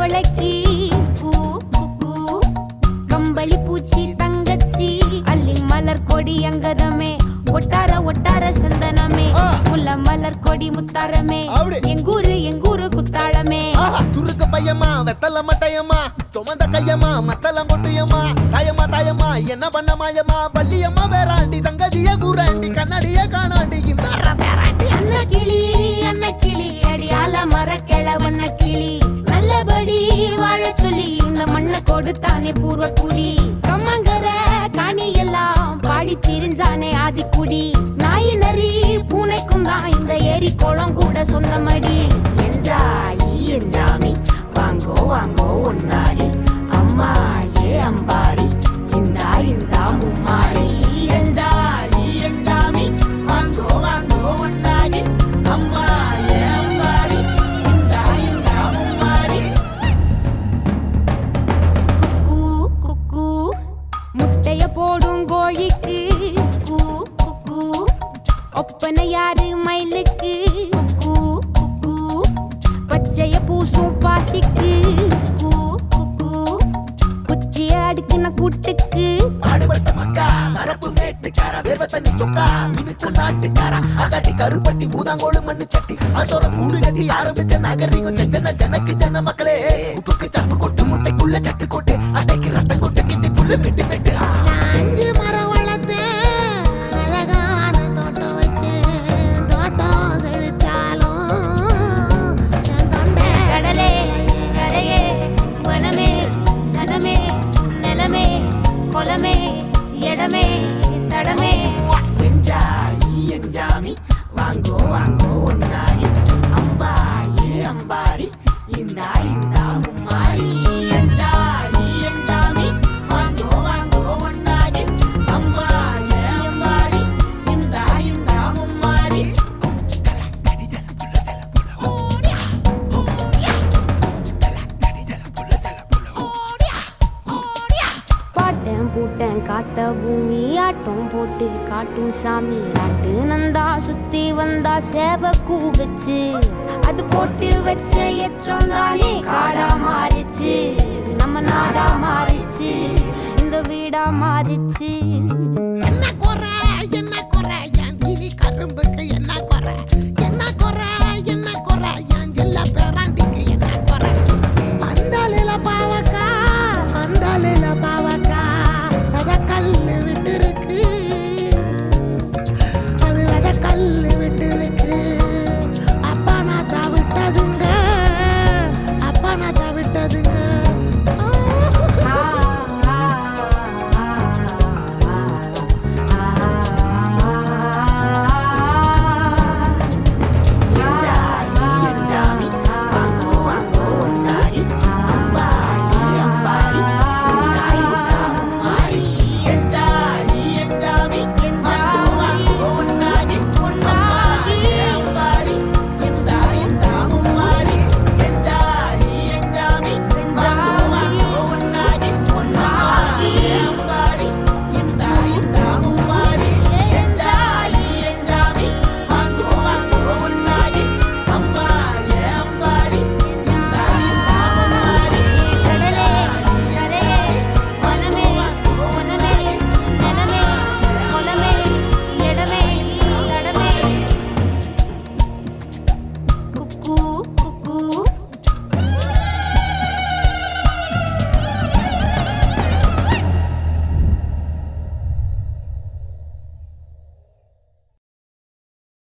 கொலைக்கு பூ பூ கம்பளி பூச்சி தங்கச்சி அள்ளி மலர் கொடி அங்கதமே ஒட்டார ஒட்டார சந்தனமே முல்ல மலர் கொடி முத்தாரமே எங்கூரு குத்தாளமே துருக்க பையமா வெத்தல மட்டையம்மா சுமந்த கையம்மா மத்தல மொட்டையம்மா தாயம்மா என்ன பண்ண மாயம்மா பள்ளியம்மா வேறாண்டி சங்கதிய கூறாண்டி கண்ணடிய காணாண்டி இந்த அண்ண கிளி அடியால மர கிழவண்ண கிளி நல்லபடி வாழ சொல்லி இந்த மண்ணை கொடுத்தானே பூர்வ குடி கம்மங்கர காணி எல்லாம் பாடி திரிஞ்சானே ஆதிக்குடி நாய் நரி பூனைக்கும் தான் இந்த ஏரி குளம் கூட சொந்தமடி என்ஜாமி வாங்கோ வாங்கோ ஒன்னாரி அம்மா ஏ அம்பாரி இந்தா மும்மாரி என்ஜாமி வாங்கோ வாங்கோ ஒன்னாரி அம்மா ஏ அம்பாரி இந்தா மும்மாரி குக்கு முட்டைய போடும் கோழிக்கு குக்கு ஒப்பனை யாரு மயிலுக்கு குக்கு பச்சைய பூசும் பாசிக்கு குச்சிய அடுக்குன கூட்டுக்கு ஆடுபட்ட மக்கா மரப்பு மேட்டுக்கார வேர்வ தண்ணி சொக்கா மினுக்கு நாட்டுக்கார அகாட்டி கருப்பட்டி பூதாங்கோடு மண்ணு சட்டி அதோட கூடு கட்டி ஆரம்பிச்ச நாகரிகம் செஞ்சன ஜனக்கு ஜன மக்களே உப்புக்கு சப்பு கொட்டு முட்டைக்குள்ள சட்டு கொட்டு அட்டைக்கு ரத்தம் கொட்டு கிட்டி புல்லு வெட்டு வெட்டு 5 மரம் வளர்த்தேன் அழகான தோட்டம் வச்சேன் தோட்டம் செழித்தாலும் கடலே கரையே வனமே சனமே நிலமே கொலமே இடமே தடமே என்ஜாமி வாங்கோ வாங்கோ ஒன்னாரி அம்பா ஏ அம்பாரி இந்தா மும்மாரி என்ஜாமி வாங்கோ வாங்கோ ஒன்னாரி அம்பா ஏ அம்பாரி இந்தா மும்மாரி பாட்டன் பூட்டன் காத்த பூமி ஆட்டம் போட்டு காட்டும் சாமி ராட்டு நந்தா சுத்தி வந்தா சேவ கூவச்சு அது போட்டு வச்ச எச்சந்தாலே காடா மாறிச்சு நம்ம நாடா மாறிச்சு இந்த வீடா மாறிச்சு